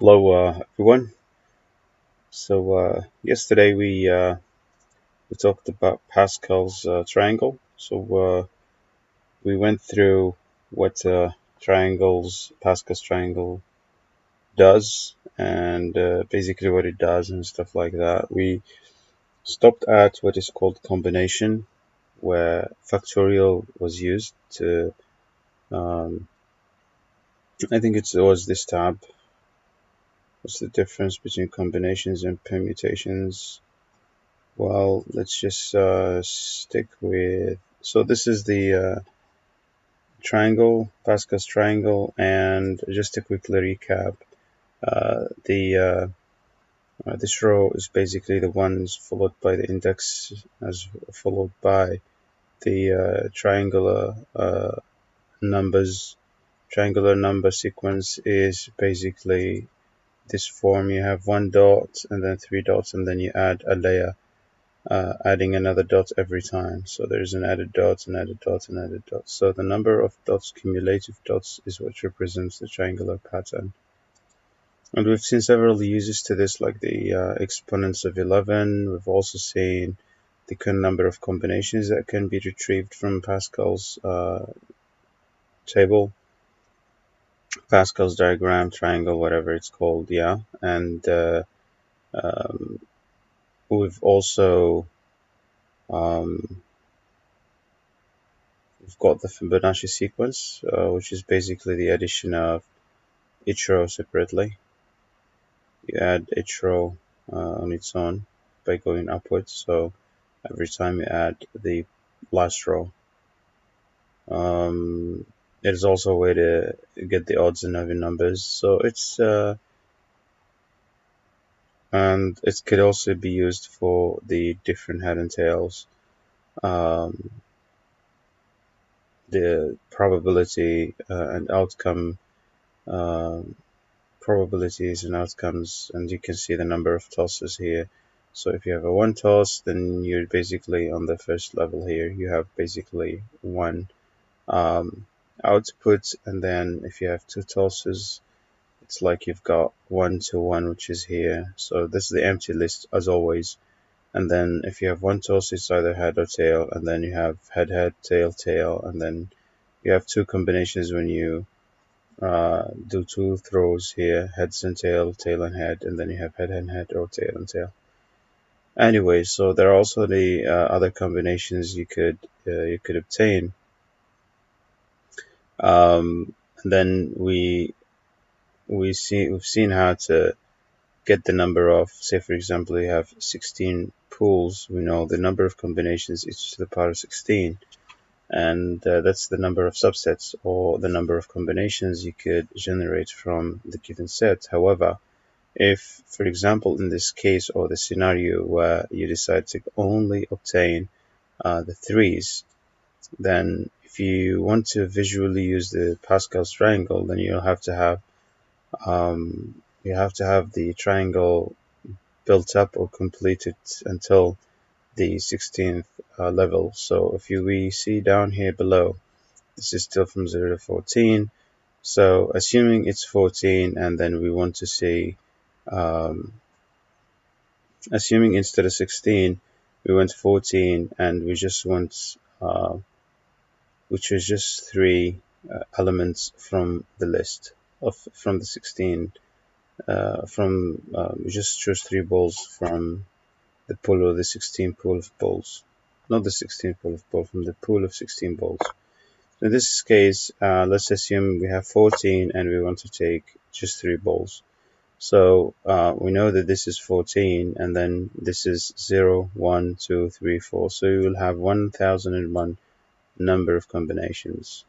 Hello, everyone. Yesterday we talked about Pascal's triangle. We went through what Pascal's triangle does and basically what it does and stuff like that. We stopped at what is called combination, where factorial was used to. Um, I think it was this tab. What's the difference between combinations and permutations? Well, let's just stick with. So this is the triangle, Pascal's triangle, and just a quick recap. The This row is basically the ones followed by the index, as followed by the triangular numbers. Triangular number sequence is basically this form. You have one dot and then three dots, and then you add a layer adding another dot every time. So there's an added dot, an added dot, an added dot. So the number of dots, cumulative dots, is what represents the triangular pattern. And we've seen several uses to this, like the exponents of 11. We've also seen the number of combinations that can be retrieved from Pascal's table, Pascal's diagram, triangle, whatever it's called, yeah. And um, we've also um, we've got the Fibonacci sequence, which is basically the addition of each row separately. You add each row on its own by going upwards. So every time you add the last row. It is also a way to get the odds and even numbers. So and it could also be used for the different head and tails. Um, the probability and outcome um, probabilities and outcomes, and you can see the number of tosses here. So if you have a one toss, then you're basically on the first level here. You have basically one output, and then if you have two tosses, it's like you've got 1 to 1, which is here. So this is the empty list as always. And then if you have one toss, it's either head or tail, and then you have head, head, tail, tail, and then you have two combinations when you do two throws here, heads and tail, tail and head, and then you have head and head or tail and tail. Anyway, so there are also the other combinations you could obtain. And then we've seen how to get the number of, say for example, you have 16 pools. We know the number of combinations is to the power of 16. And that's the number of subsets or the number of combinations you could generate from the given set. However, if, for example, in this case or the scenario where you decide to only obtain the threes, then if you want to visually use the Pascal's triangle, then you have to have the triangle built up or completed until the 16th level. So if we see down here below, this is still from 0 to 14. So assuming it's 14, and then we want to see, assuming instead of 16, we want 14, and we just want, which is just three elements from the list from the 16. We just choose three balls from the pool of the 16 pool of balls, not the 16 pool of balls, from the pool of 16 balls. So in this case, let's assume we have 14 and we want to take just three balls. So we know that this is 14, and then this is 0, 1, 2, 3, 4. So you will have 1001 number of combinations.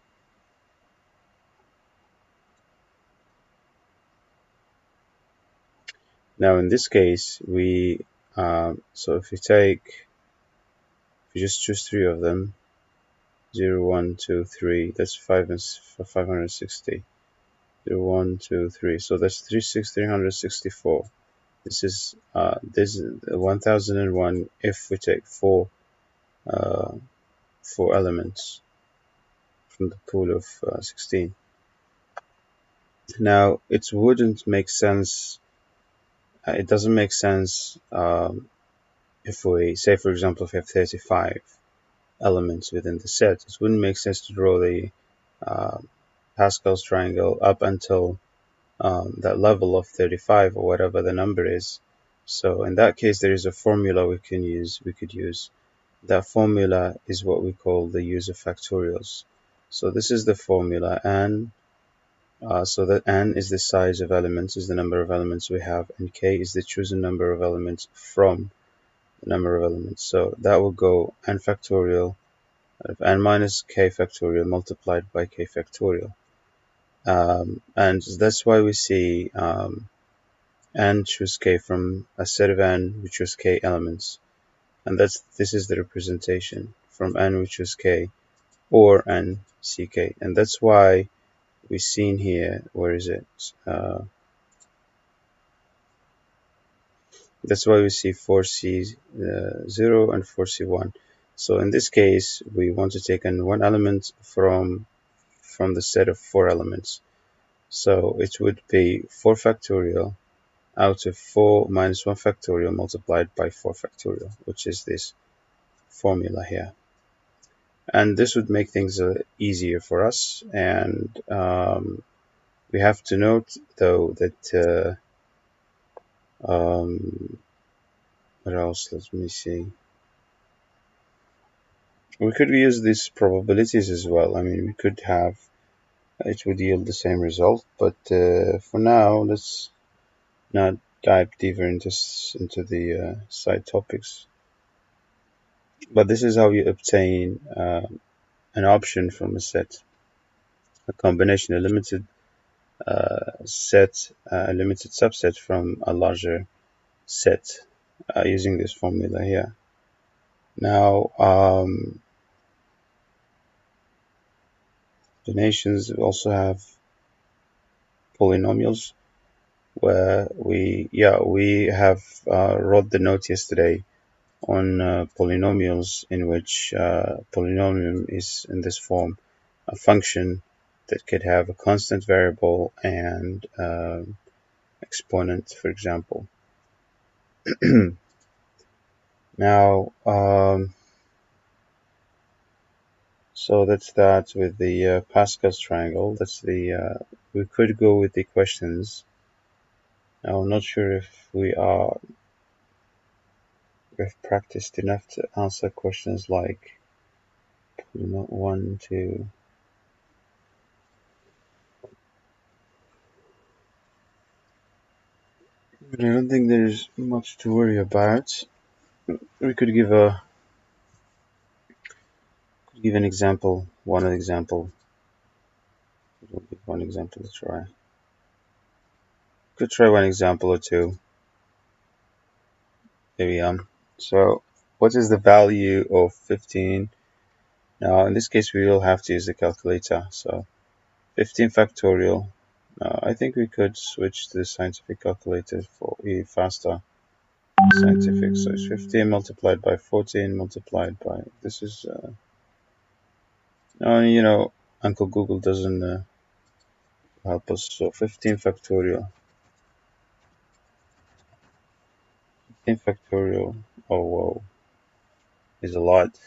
Now in this case, so if we just choose three of them, 0, 1, 2, 3, that's 560. 0, 1, 2, 3. So that's 364. This is 1001 if we take uh, four elements from the pool of 16. Now, it wouldn't make sense. It doesn't make sense if we say, for example, if we have 35 elements within the set, it wouldn't make sense to draw the uh, Pascal's triangle up until that level of 35 or whatever the number is. So in that case, there is a formula we can use. We could use that formula is what we call the use of factorials. So this is the formula, and so that n is the size of elements, is the number of elements we have, and k is the chosen number of elements from the number of elements. So that will go n factorial of n minus k factorial multiplied by k factorial. And that's why we see n choose k from a set of n, we choose k elements. And this is the representation from n, we choose k, or n ck. And that's why we've seen here, where is it? That's why we see 4c0 and 4c1. So in this case, we want to take in one element from the set of four elements. So it would be 4 factorial out of 4 minus 1 factorial multiplied by 4 factorial, which is this formula here. And this would make things easier for us. And we have to note, though, that what else? Let me see. We could use these probabilities as well. I mean, we could have it would yield the same result, but for now, let's not dive deeper into the side topics. But this is how you obtain an option from a set, a combination, a limited set, a limited subset from a larger set using this formula here. Now, combinations also have polynomials, where we have wrote the note yesterday on polynomials, in which polynomial is in this form, a function that could have a constant variable and exponent, for example. Now, so that's that with the Pascal's triangle. That's the we could go with the questions. Now, I'm not sure if we've practiced enough to answer questions like one, two. But I don't think there's much to worry about. We could give an example, one example. We'll give one example to try. Could try one example or two. Maybe so what is the value of 15? Now in this case we will have to use the calculator. So 15 factorial. I think we could switch to the scientific calculator for faster. Scientific, so it's 15 multiplied by 14 multiplied by, this is Uncle Google doesn't help us. So 15 factorial. 15 factorial, oh whoa, is a lot.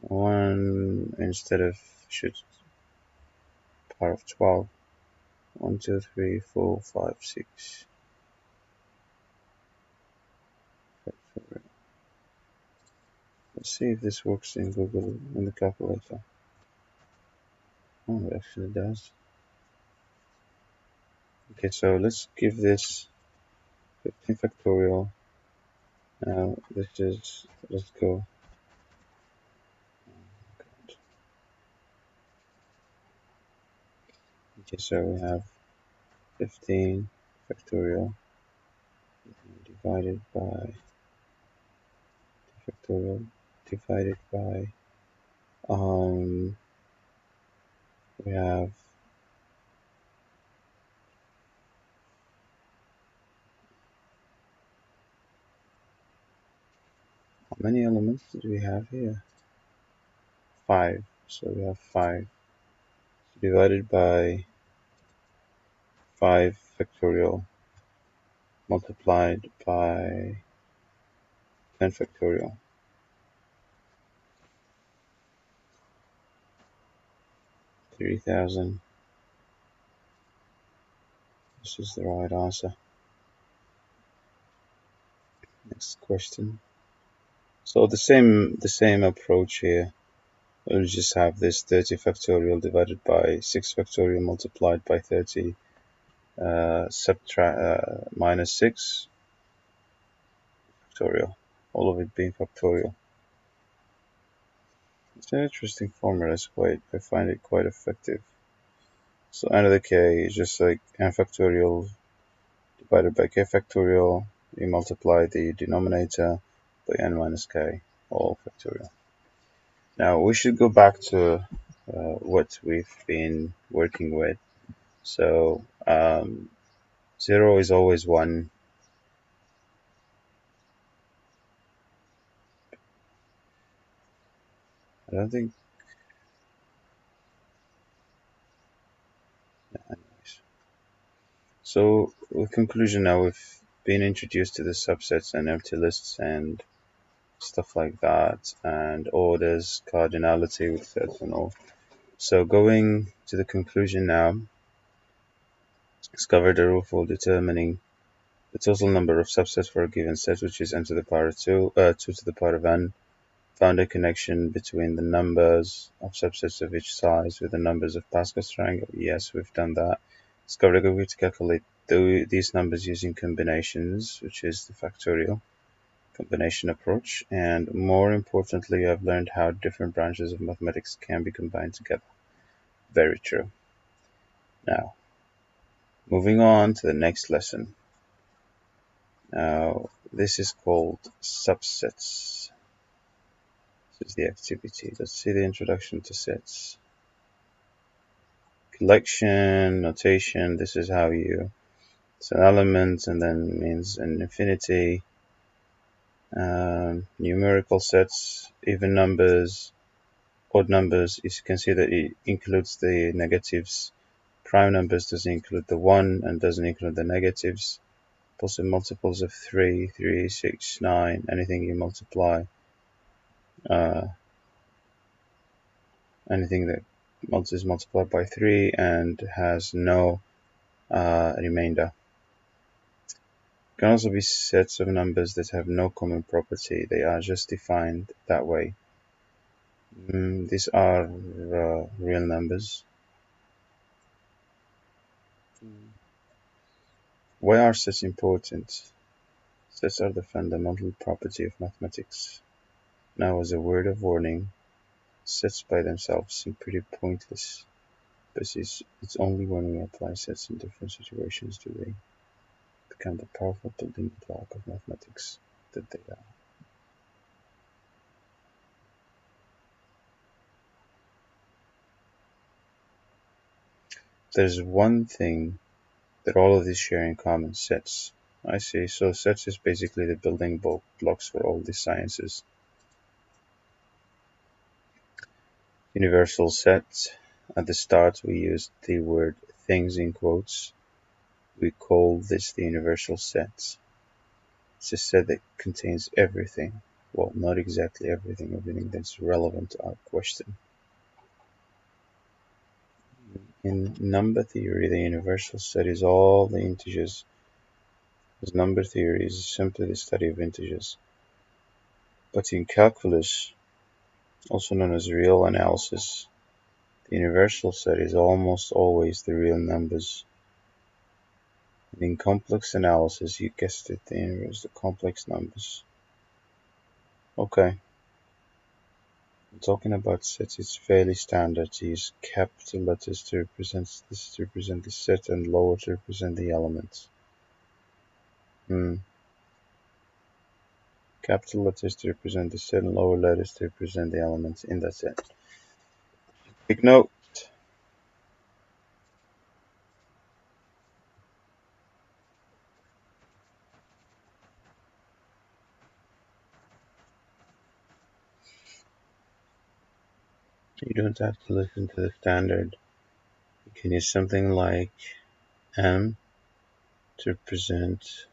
1 instead of, should, part of 12. 1, 2, 3, 4, 5, 6. Factorial. Let's see if this works in Google, in the calculator. Oh, it actually does. Okay, so let's give this 15 factorial. Now let's go. Okay, so we have 15 factorial divided by factorial divided by we have how many elements do we have here? 5. So we have 5 divided by 5 factorial multiplied by 10 factorial. 3000. This is the right answer. Next question. So the same approach here. We'll just have this 30 factorial divided by 6 factorial multiplied by 30 minus 6 factorial. All of it being factorial. It's an interesting formula. I find it quite effective. So n to the k is just like n factorial divided by k factorial. You multiply the denominator by n minus k, all factorial. Now we should go back to what we've been working with. So 0 is always 1. I don't think. Anyways. So with conclusion now, we've been introduced to the subsets and empty lists and stuff like that, and orders, cardinality with sets and all. So going to the conclusion now, discover the rule for determining the total number of subsets for a given set, which is n to the power of 2, 2 to the power of n. Found a connection between the numbers of subsets of each size with the numbers of Pascal's triangle. Yes, we've done that. Discovered a way to calculate these numbers using combinations, which is the factorial combination approach. And more importantly, I've learned how different branches of mathematics can be combined together. Very true. Now, moving on to the next lesson. Now, this is called subsets. This is the activity. Let's see the introduction to sets. Collection, notation, this is how you, it's an element and then means an infinity. Numerical sets, even numbers, odd numbers, you can see that it includes the negatives. Prime numbers doesn't include the 1 and doesn't include the negatives. Also multiples of 3, 3, 6, 9, anything you multiply, anything that is multiplied by 3 and has no remainder. Can also be sets of numbers that have no common property. They are just defined that way. These are real numbers. Why are sets important? Sets are the fundamental property of mathematics. Now, as a word of warning, sets by themselves seem pretty pointless, but it's only when we apply sets in different situations do they become the powerful building block of mathematics that they are. There's one thing that all of these share in common: sets. I see. So sets is basically the building blocks for all these sciences. Universal set. At the start we used the word things in quotes. We call this the universal set. It's a set that contains everything. Well, not exactly everything that's relevant to our question. In number theory, the universal set is all the integers, as number theory is simply the study of integers. But in calculus, also known as real analysis, the universal set is almost always the real numbers. And in complex analysis, you guessed it, the complex numbers. Okay. Talking about sets, it's fairly standard to use capital letters to represent the set and lower to represent the elements. Capital letters to represent the set and lower letters to represent the elements in that set. Take note. You don't have to listen to the standard You can use something like M to represent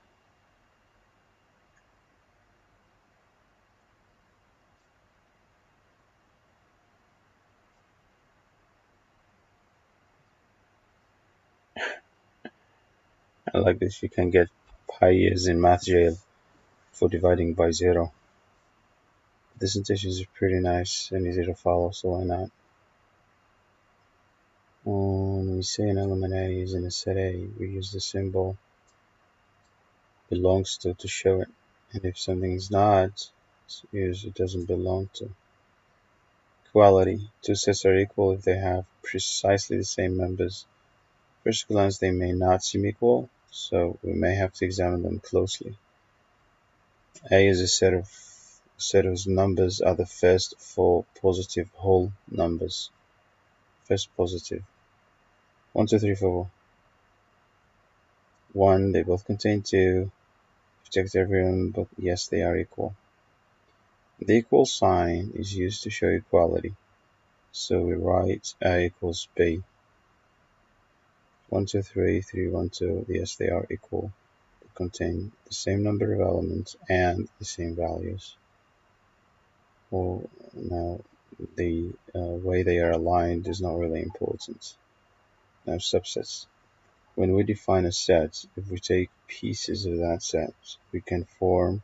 like this. You can get pi years in math jail for dividing by 0. This notation is pretty nice and easy to follow, so why not? When we say an element A is in a set A, we use the symbol belongs to show it. And if something is not, use it doesn't belong to. Equality. Two sets are equal if they have precisely the same members. First glance, they may not seem equal, so we may have to examine them closely. A is a set whose numbers are the first four positive whole numbers. First positive. 1, 2, 3, 4. 1, they both contain 2. Checked everyone, but yes, they are equal. The equal sign is used to show equality. So we write A equals B. 1, 2, 3, 3, 1, 2. Yes, they are equal. They contain the same number of elements and the same values. Well, now the way they are aligned is not really important. Now subsets. When we define a set, if we take pieces of that set, we can form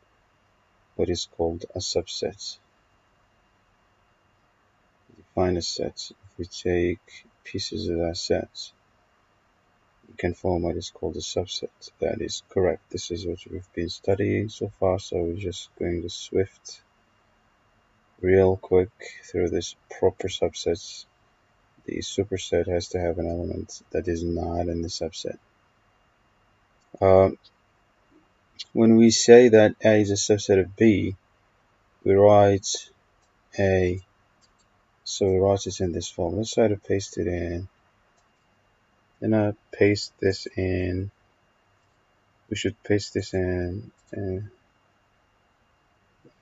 what is called a subset. Define a set. If we take pieces of that set, we can form what is called a subset. That is correct. This is what we've been studying so far, so we're just going to swift real quick through this proper subsets. The superset has to have an element that is not in the subset. When we say that A is a subset of B, we write A, so we write it in this form. Let's try to paste it in. Then I paste this in. We should paste this in.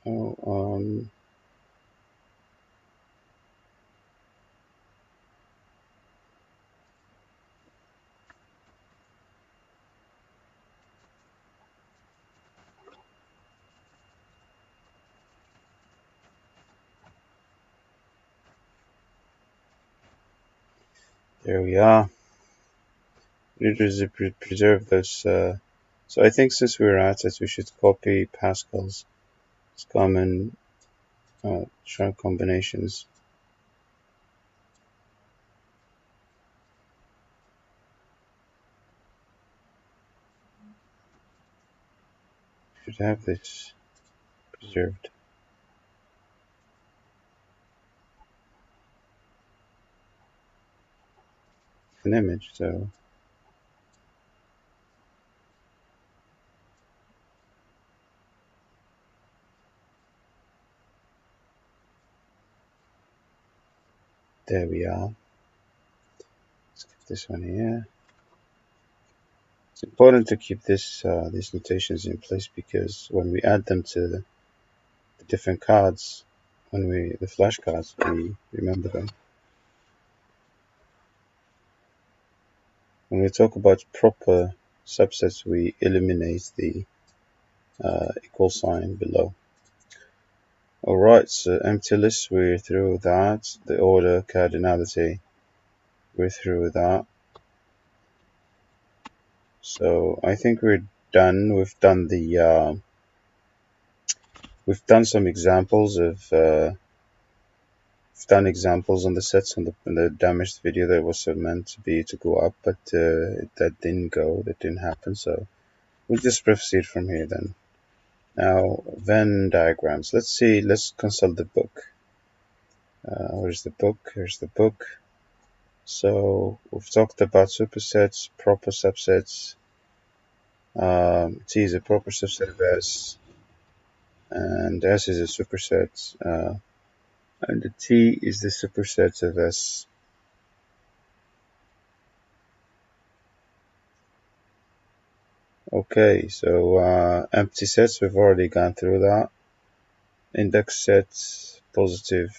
Oh, there we are. We just preserve those. So I think since we're at it, we should copy Pascal's common trunk combinations. Should have this preserved. An image, so there we are. Let's get this one here. It's important to keep these notations in place because when we add them to the different cards, the flashcards, we remember them. When we talk about proper subsets, we eliminate the equal sign below. Alright, so empty list, we're through that. The order cardinality, we're through that. So I think we're done. We've done some examples of we've done examples on the sets on the damaged video that was meant to go up, but that didn't happen. So we'll just proceed from here then. Now, Venn diagrams. Let's consult the book. Where's the book? Here's the book. So we've talked about supersets, proper subsets. T is a proper subset of S, and S is a superset, and the T is the superset of S. Okay, so empty sets, we've already gone through that. Index sets, positive.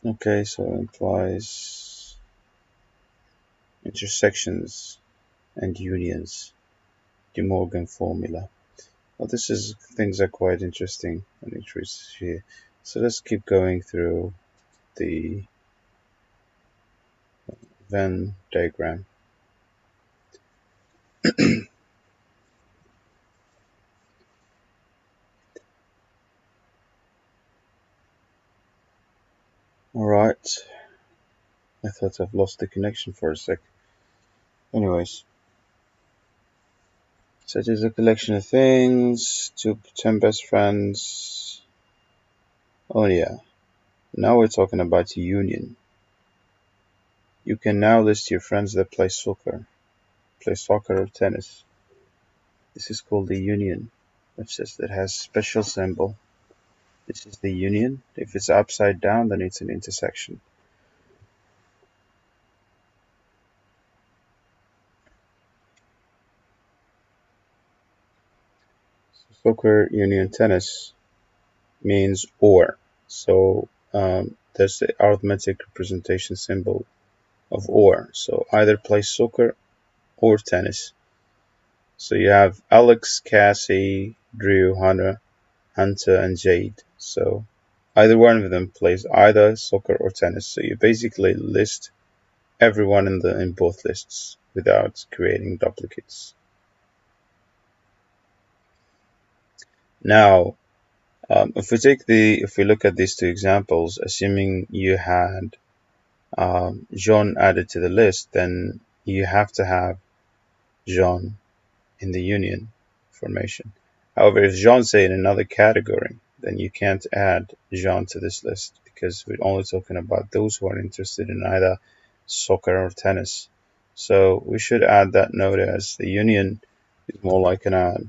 Okay, so it implies intersections and unions. De Morgan formula. Well, this is things are quite interesting and interesting here. So let's keep going through the Venn diagram. Alright, I thought I've lost the connection for a sec. Anyways, so it is a collection of things, 10 best friends. Oh yeah, now we're talking about union. You can now list your friends that play soccer or tennis. This is called the union, which says that has special symbol. This is the union. If it's upside down, then it's an intersection. Soccer, union, tennis means or. So there's the arithmetic representation symbol of or. So either play soccer or tennis. So you have Alex, Cassie, Drew, Hannah, Hunter, and Jade. So either one of them plays either soccer or tennis. So you basically list everyone in both lists without creating duplicates. Now, if we look at these two examples, assuming you had John added to the list, then you have to have John in the union formation. However, if Jean's say in another category, then you can't add Jean to this list because we're only talking about those who are interested in either soccer or tennis. So we should add that note as the union is more like an add.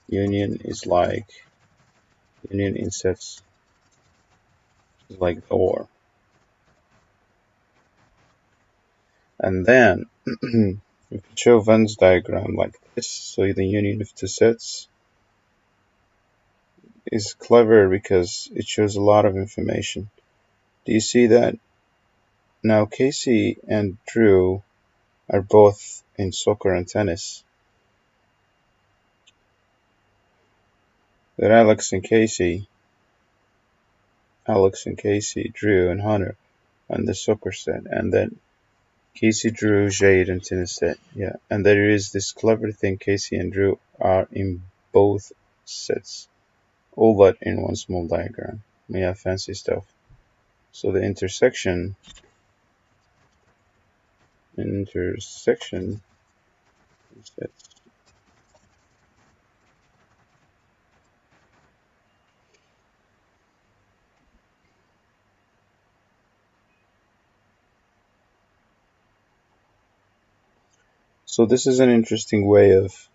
Union is like union insets is like or. And then we can show Venn's diagram like this. So the union of two sets is clever because it shows a lot of information. Do you see that now Casey and Drew are both in soccer and tennis? That Alex and Casey, Drew and Hunter on the soccer set, and then Casey, Drew, Jade, and tennis set. Yeah, and there is this clever thing: Casey and Drew are in both sets, all that in one small diagram. Yeah, fancy stuff. So the intersection sets. So this is an interesting way of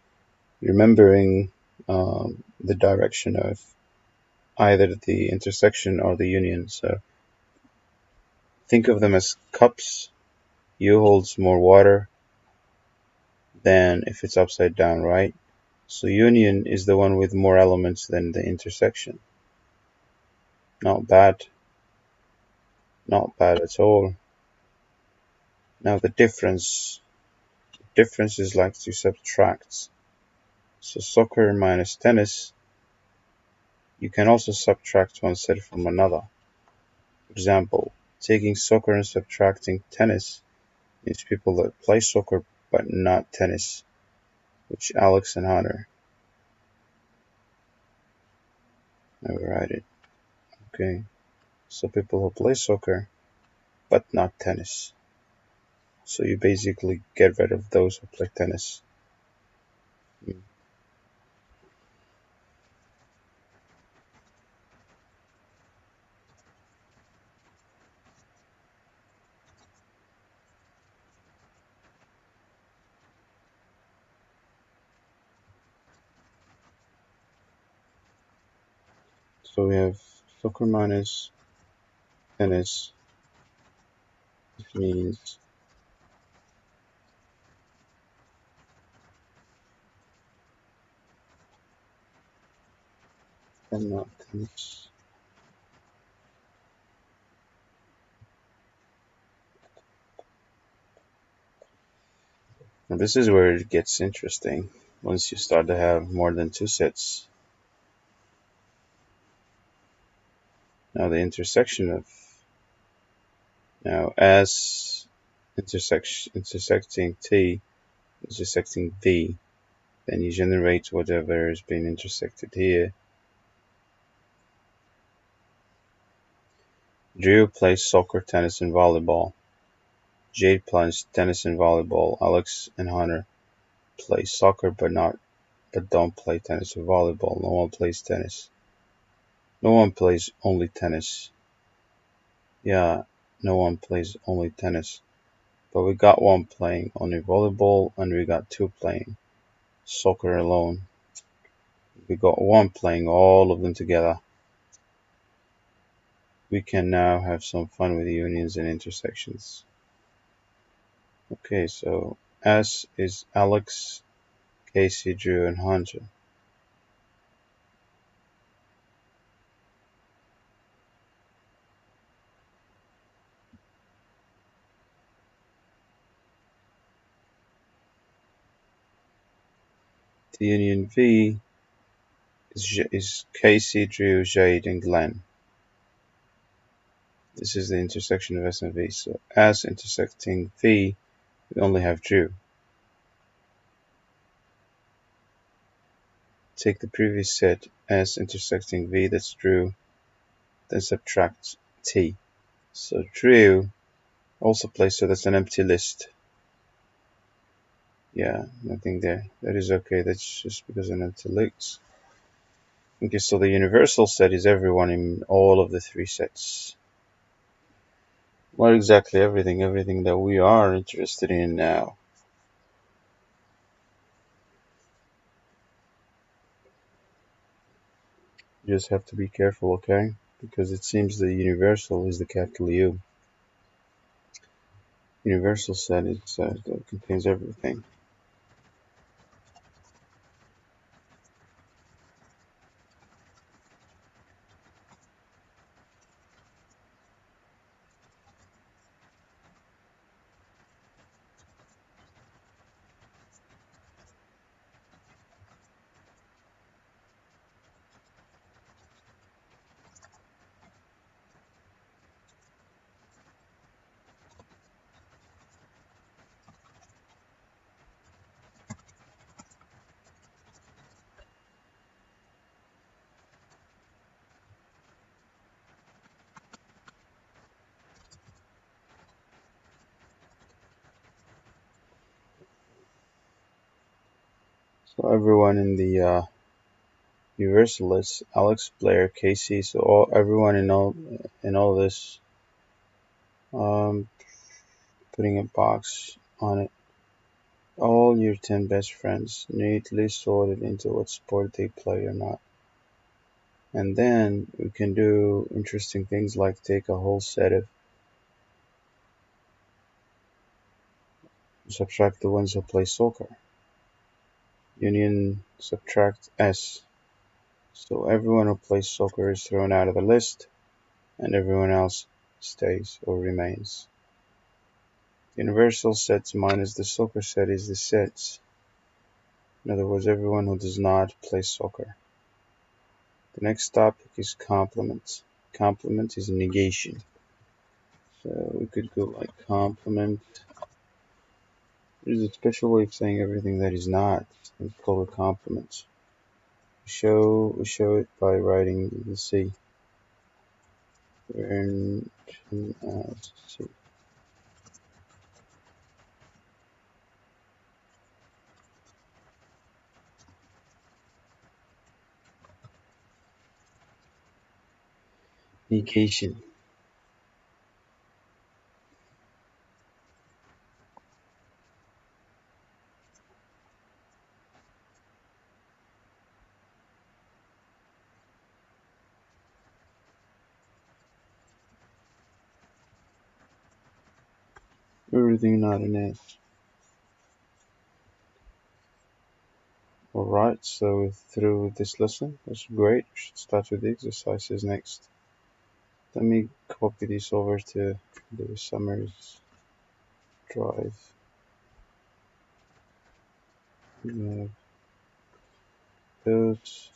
remembering the direction of either the intersection or the union. So think of them as cups. U holds more water than if it's upside down, right? So union is the one with more elements than the intersection. Not bad. Not bad at all. Now the difference is like to subtract. So soccer minus tennis, you can also subtract one set from another. For example, taking soccer and subtracting tennis means people that play soccer but not tennis, which Alex and Hunter. I will write it. Okay. So people who play soccer but not tennis. So you basically get rid of those who play tennis. Mm. So we have soccer minus tennis, which means and not tennis. And this is where it gets interesting. Once you start to have more than two sets, now the intersection of now S intersecting T intersecting V, then you generate whatever is being intersected here. Drew plays soccer, tennis, and volleyball. Jade plays tennis and volleyball. Alex and Hunter play soccer but don't play tennis or volleyball. No one plays tennis. No one plays only tennis. Yeah, no one plays only tennis. But we got one playing only volleyball and we got two playing soccer alone. We got one playing all of them together. We can now have some fun with unions and intersections. Okay, so S is Alex, Casey, Drew, and Hunter. The union V is Casey, Drew, Jade, and Glenn. This is the intersection of S and V. So S intersecting V, we only have Drew. Take the previous set, S intersecting V, that's Drew, then subtract T. So Drew also plays, so that's an empty list. Yeah, nothing there. That is okay, that's just because an empty list. Okay, so the universal set is everyone in all of the three sets. Not exactly everything, everything that we are interested in now. You just have to be careful, okay? Because it seems the universal is the capital U. Universal set that contains everything. So everyone in the universal is Alex, Blair, Casey. So everyone in all this, um, putting a box on it. All your 10 best friends neatly sorted into what sport they play or not. And then we can do interesting things like take a whole set of subtract the ones who play soccer. Union subtract S. So everyone who plays soccer is thrown out of the list and everyone else stays or remains. Universal sets minus the soccer set is the sets. In other words, everyone who does not play soccer. The next topic is complement. Complement is negation. So we could go like complement. There's a special way of saying everything that is not. It's called a complement. We show it by writing the C. Venn, C. Negation. Everything not an S. Alright, so we're through with this lesson. That's great. We should start with the exercises next. Let me copy this over to the summaries drive. Move those.